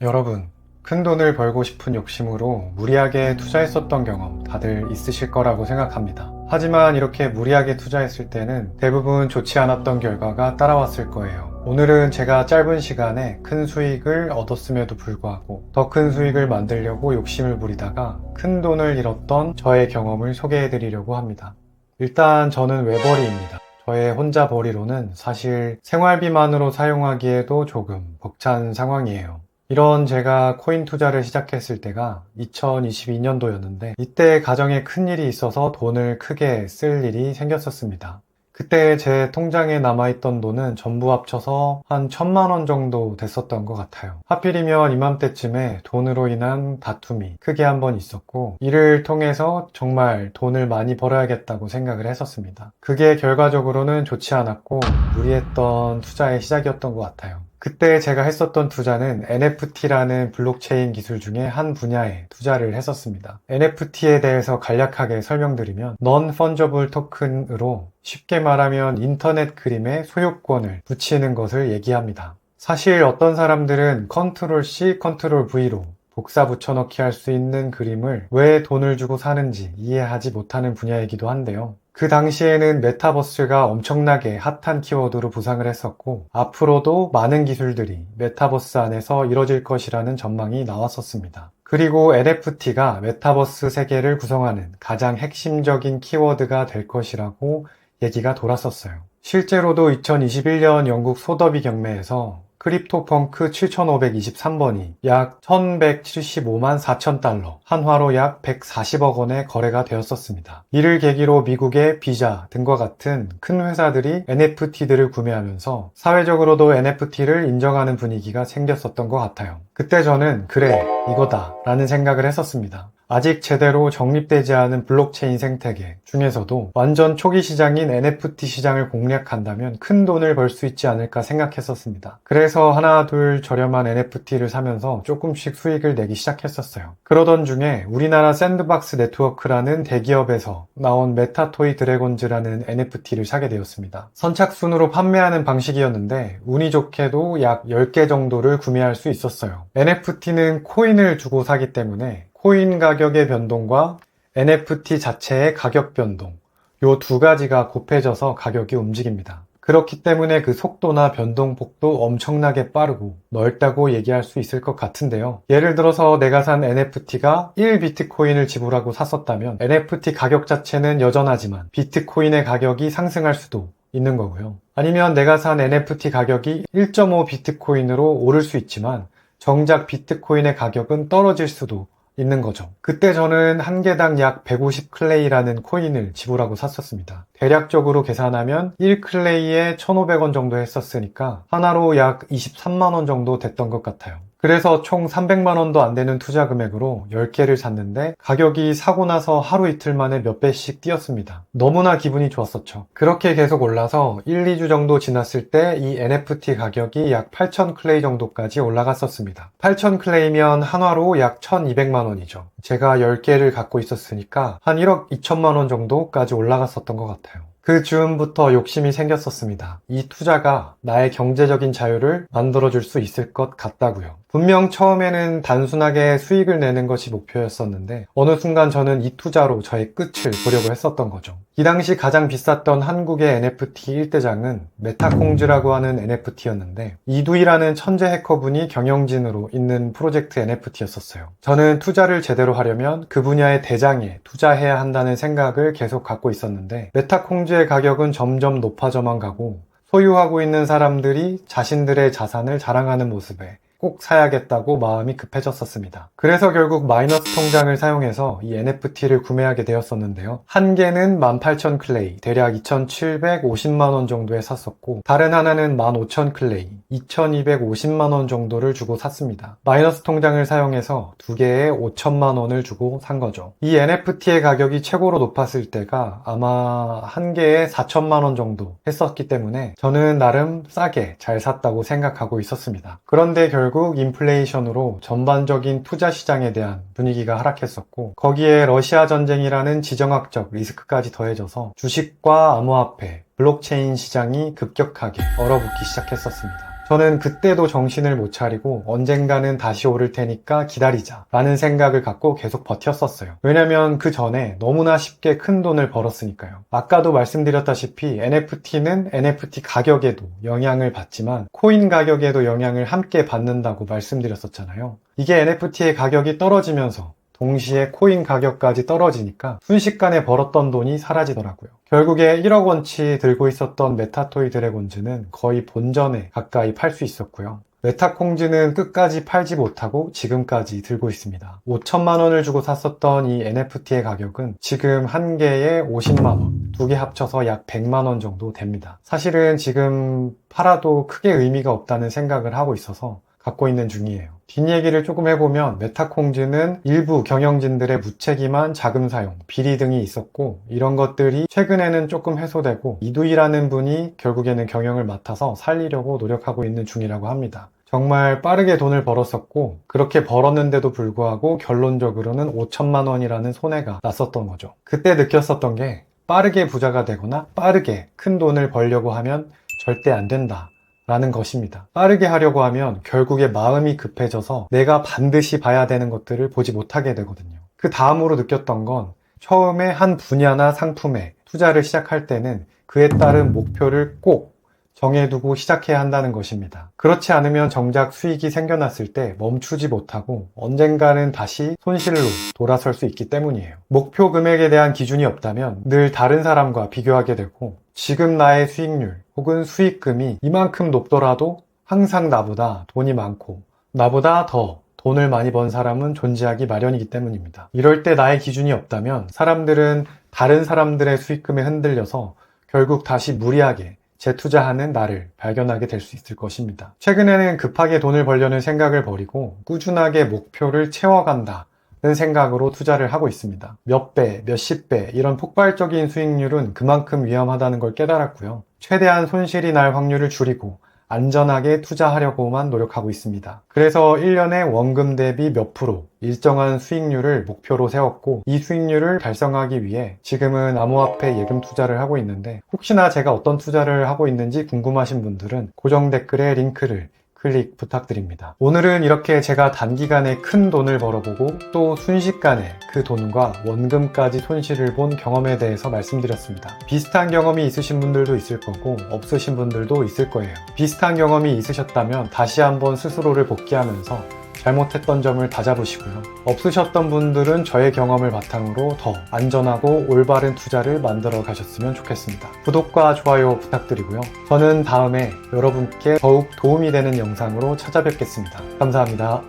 여러분, 큰 돈을 벌고 싶은 욕심으로 무리하게 투자했었던 경험 다들 있으실 거라고 생각합니다. 하지만 이렇게 무리하게 투자했을 때는 대부분 좋지 않았던 결과가 따라왔을 거예요. 오늘은 제가 짧은 시간에 큰 수익을 얻었음에도 불구하고 더 큰 수익을 만들려고 욕심을 부리다가 큰 돈을 잃었던 저의 경험을 소개해 드리려고 합니다. 일단 저는 외벌이입니다. 저의 혼자 벌이로는 사실 생활비만으로 사용하기에도 조금 벅찬 상황이에요. 이런 제가 코인 투자를 시작했을 때가 2022년도였는데 이때 가정에 큰일이 있어서 돈을 크게 쓸 일이 생겼었습니다. 그때 제 통장에 남아있던 돈은 전부 합쳐서 한 1,000만 원 정도 됐었던 것 같아요. 하필이면 이맘때쯤에 돈으로 인한 다툼이 크게 한번 있었고 이를 통해서 정말 돈을 많이 벌어야겠다고 생각을 했었습니다. 그게 결과적으로는 좋지 않았고 무리했던 투자의 시작이었던 것 같아요. 그때 제가 했었던 투자는 NFT라는 블록체인 기술 중에 한 분야에 투자를 했었습니다. NFT에 대해서 간략하게 설명드리면 Non-Fungible Token으로 쉽게 말하면 인터넷 그림에 소유권을 붙이는 것을 얘기합니다. 사실 어떤 사람들은 Ctrl C, Ctrl V로 복사 붙여넣기 할 수 있는 그림을 왜 돈을 주고 사는지 이해하지 못하는 분야이기도 한데요. 그 당시에는 메타버스가 엄청나게 핫한 키워드로 부상을 했었고 앞으로도 많은 기술들이 메타버스 안에서 이뤄질 것이라는 전망이 나왔었습니다. 그리고 NFT가 메타버스 세계를 구성하는 가장 핵심적인 키워드가 될 것이라고 얘기가 돌았었어요. 실제로도 2021년 영국 소더비 경매에서 크립토펑크 7523번이 약 1175만 4천 달러, 한화로 약 140억 원에 거래가 되었었습니다. 이를 계기로 미국의 비자 등과 같은 큰 회사들이 NFT들을 구매하면서 사회적으로도 NFT를 인정하는 분위기가 생겼었던 것 같아요. 그때 저는 그래, 이거다 라는 생각을 했었습니다. 아직 제대로 정립되지 않은 블록체인 생태계 중에서도 완전 초기 시장인 NFT 시장을 공략한다면 큰 돈을 벌 수 있지 않을까 생각했었습니다. 그래서 하나 둘 저렴한 NFT를 사면서 조금씩 수익을 내기 시작했었어요. 그러던 중에 우리나라 샌드박스 네트워크라는 대기업에서 나온 메타토이 드래곤즈라는 NFT를 사게 되었습니다. 선착순으로 판매하는 방식이었는데 운이 좋게도 약 10개 정도를 구매할 수 있었어요. NFT는 코인을 주고 사기 때문에 코인 가격의 변동과 NFT 자체의 가격 변동, 요 두 가지가 곱해져서 가격이 움직입니다. 그렇기 때문에 그 속도나 변동폭도 엄청나게 빠르고 넓다고 얘기할 수 있을 것 같은데요. 예를 들어서 내가 산 NFT가 1비트코인을 지불하고 샀었다면 NFT 가격 자체는 여전하지만 비트코인의 가격이 상승할 수도 있는 거고요. 아니면 내가 산 NFT 가격이 1.5비트코인으로 오를 수 있지만 정작 비트코인의 가격은 떨어질 수도 있는 거죠. 그때 저는 한 개당 약 150클레이라는 코인을 지불하고 샀었습니다. 대략적으로 계산하면 1클레이에 1,500원 정도 했었으니까 하나로 약 23만 원 정도 됐던 것 같아요. 그래서 총 300만 원도 안 되는 투자 금액으로 10개를 샀는데 가격이 사고 나서 하루 이틀 만에 몇 배씩 뛰었습니다. 너무나 기분이 좋았었죠. 그렇게 계속 올라서 1, 2주 정도 지났을 때 이 NFT 가격이 약 8,000 클레이 정도까지 올라갔었습니다. 8,000 클레이면 한화로 약 1,200만 원이죠. 제가 10개를 갖고 있었으니까 한 1억 2천만 원 정도까지 올라갔었던 것 같아요. 그 즈음부터 욕심이 생겼었습니다. 이 투자가 나의 경제적인 자유를 만들어줄 수 있을 것 같다고요. 분명 처음에는 단순하게 수익을 내는 것이 목표였었는데 어느 순간 저는 이 투자로 저의 끝을 보려고 했었던 거죠. 이 당시 가장 비쌌던 한국의 NFT 1대장은 메타콩즈라고 하는 NFT였는데 이두이라는 천재 해커분이 경영진으로 있는 프로젝트 NFT였었어요. 저는 투자를 제대로 하려면 그 분야의 대장에 투자해야 한다는 생각을 계속 갖고 있었는데 메타콩즈의 가격은 점점 높아져만 가고 소유하고 있는 사람들이 자신들의 자산을 자랑하는 모습에 꼭 사야겠다고 마음이 급해졌었습니다. 그래서 결국 마이너스 통장을 사용해서 이 NFT를 구매하게 되었었는데요. 한 개는 18,000 클레이, 대략 2,750만 원 정도에 샀었고 다른 하나는 15,000 클레이, 2,250만 원 정도를 주고 샀습니다. 마이너스 통장을 사용해서 두 개에 5천만 원을 주고 산 거죠. 이 NFT의 가격이 최고로 높았을 때가 아마 한 개에 4천만 원 정도 했었기 때문에 저는 나름 싸게 잘 샀다고 생각하고 있었습니다. 그런데 결국 인플레이션으로 전반적인 투자 시장에 대한 분위기가 하락했었고 거기에 러시아 전쟁이라는 지정학적 리스크까지 더해져서 주식과 암호화폐, 블록체인 시장이 급격하게 얼어붙기 시작했었습니다. 저는 그때도 정신을 못 차리고 언젠가는 다시 오를 테니까 기다리자 라는 생각을 갖고 계속 버텼었어요. 왜냐면 그 전에 너무나 쉽게 큰 돈을 벌었으니까요. 아까도 말씀드렸다시피 NFT는 NFT 가격에도 영향을 받지만 코인 가격에도 영향을 함께 받는다고 말씀드렸었잖아요. 이게 NFT의 가격이 떨어지면서 동시에 코인 가격까지 떨어지니까 순식간에 벌었던 돈이 사라지더라고요. 결국에 1억 원치 들고 있었던 메타토이 드래곤즈는 거의 본전에 가까이 팔 수 있었고요. 메타콩즈는 끝까지 팔지 못하고 지금까지 들고 있습니다. 5천만 원을 주고 샀었던 이 NFT의 가격은 지금 한 개에 50만 원, 두 개 합쳐서 약 100만 원 정도 됩니다. 사실은 지금 팔아도 크게 의미가 없다는 생각을 하고 있어서 갖고 있는 중이에요. 뒷얘기를 조금 해보면 메타콩즈는 일부 경영진들의 무책임한 자금 사용, 비리 등이 있었고 이런 것들이 최근에는 조금 해소되고 이두희라는 분이 결국에는 경영을 맡아서 살리려고 노력하고 있는 중이라고 합니다. 정말 빠르게 돈을 벌었었고 그렇게 벌었는데도 불구하고 결론적으로는 5천만 원이라는 손해가 났었던 거죠. 그때 느꼈었던 게 빠르게 부자가 되거나 빠르게 큰 돈을 벌려고 하면 절대 안 된다 라는 것입니다. 빠르게 하려고 하면 결국에 마음이 급해져서 내가 반드시 봐야 되는 것들을 보지 못하게 되거든요. 그 다음으로 느꼈던 건 처음에 한 분야나 상품에 투자를 시작할 때는 그에 따른 목표를 꼭 정해두고 시작해야 한다는 것입니다. 그렇지 않으면 정작 수익이 생겨났을 때 멈추지 못하고 언젠가는 다시 손실로 돌아설 수 있기 때문이에요. 목표 금액에 대한 기준이 없다면 늘 다른 사람과 비교하게 되고 지금 나의 수익률 혹은 수익금이 이만큼 높더라도 항상 나보다 돈이 많고 나보다 더 돈을 많이 번 사람은 존재하기 마련이기 때문입니다. 이럴 때 나의 기준이 없다면 사람들은 다른 사람들의 수익금에 흔들려서 결국 다시 무리하게 재투자하는 나를 발견하게 될 수 있을 것입니다. 최근에는 급하게 돈을 벌려는 생각을 버리고 꾸준하게 목표를 채워간다 는 생각으로 투자를 하고 있습니다. 몇 배, 몇십 배 이런 폭발적인 수익률은 그만큼 위험하다는 걸 깨달았고요. 최대한 손실이 날 확률을 줄이고 안전하게 투자하려고만 노력하고 있습니다. 그래서 1년에 원금 대비 몇 프로 일정한 수익률을 목표로 세웠고 이 수익률을 달성하기 위해 지금은 암호화폐 예금 투자를 하고 있는데 혹시나 제가 어떤 투자를 하고 있는지 궁금하신 분들은 고정 댓글에 링크를 클릭 부탁드립니다. 오늘은 이렇게 제가 단기간에 큰 돈을 벌어보고 또 순식간에 그 돈과 원금까지 손실을 본 경험에 대해서 말씀드렸습니다. 비슷한 경험이 있으신 분들도 있을 거고 없으신 분들도 있을 거예요. 비슷한 경험이 있으셨다면 다시 한번 스스로를 복귀하면서 잘못했던 점을 다잡으시고요. 없으셨던 분들은 저의 경험을 바탕으로 더 안전하고 올바른 투자를 만들어 가셨으면 좋겠습니다. 구독과 좋아요 부탁드리고요. 저는 다음에 여러분께 더욱 도움이 되는 영상으로 찾아뵙겠습니다. 감사합니다.